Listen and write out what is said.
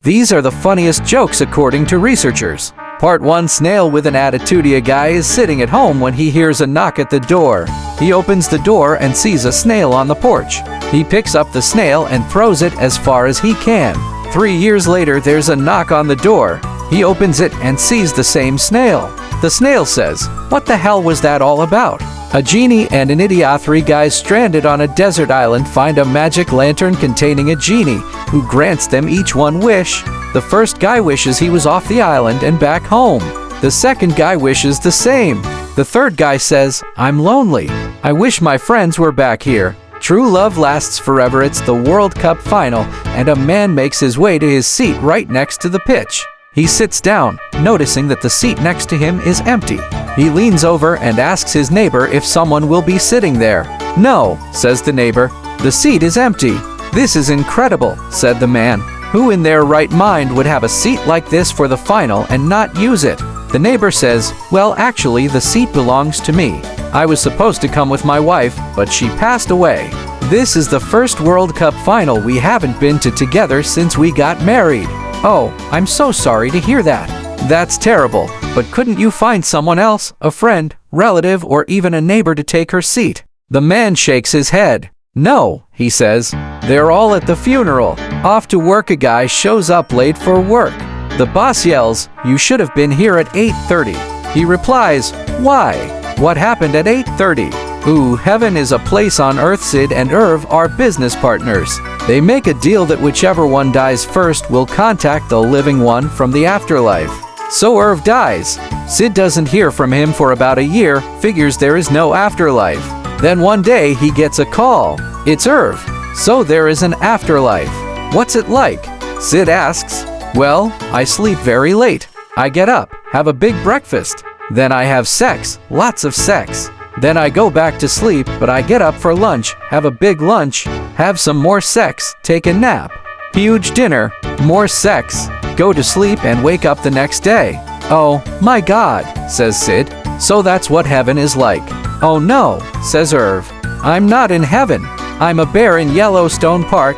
These are the funniest jokes according to researchers. Part 1. Snail with an attitude. A guy is sitting at home when he hears a knock at the door. He opens the door and sees a snail on the porch. He picks up the snail and throws it as far as he can. 3 years later, there's a knock on the door. He opens it and sees the same snail. The snail says, "What the hell was that all about?" A genie and an idiot. 3 guys stranded on a desert island find a magic lantern containing a genie who grants them each one wish. The first guy wishes he was off the island and back home. The second guy wishes the same. The third guy says, "I'm lonely. I wish my friends were back here." True love lasts forever. It's the World Cup final, and a man makes his way to his seat right next to the pitch. He sits down, noticing that the seat next to him is empty. He leans over and asks his neighbor if someone will be sitting there. "No," says the neighbor. "The seat is empty." "This is incredible," said the man. "Who in their right mind would have a seat like this for the final and not use it?" The neighbor says, "Well, actually, the seat belongs to me. I was supposed to come with my wife, but she passed away. This is the first World Cup final we haven't been to together since we got married." "Oh, I'm so sorry to hear that." "That's terrible, but couldn't you find someone else, a friend, relative, or even a neighbor to take her seat?" The man shakes his head. "No," he says. "They're all at the funeral." Off to work. A guy shows up late for work. The boss yells, "You should have been here at 8:30. He replies, "Why? What happened at 8:30? "Ooh, heaven is a place on earth." Sid and Irv are business partners. They make a deal that whichever one dies first will contact the living one from the afterlife. So Irv dies. Sid doesn't hear from him for about a year, figures there is no afterlife. Then one day he gets a call. It's Irv. "So there is an afterlife. What's it like?" Sid asks. "Well, I sleep very late. I get up, have a big breakfast. Then I have sex, lots of sex. Then I go back to sleep, but I get up for lunch, have a big lunch, have some more sex, take a nap, huge dinner, more sex, go to sleep and wake up the next day." "Oh, my God," says Sid. "So that's what heaven is like." "Oh no," says Irv. "I'm not in heaven. I'm a bear in Yellowstone Park,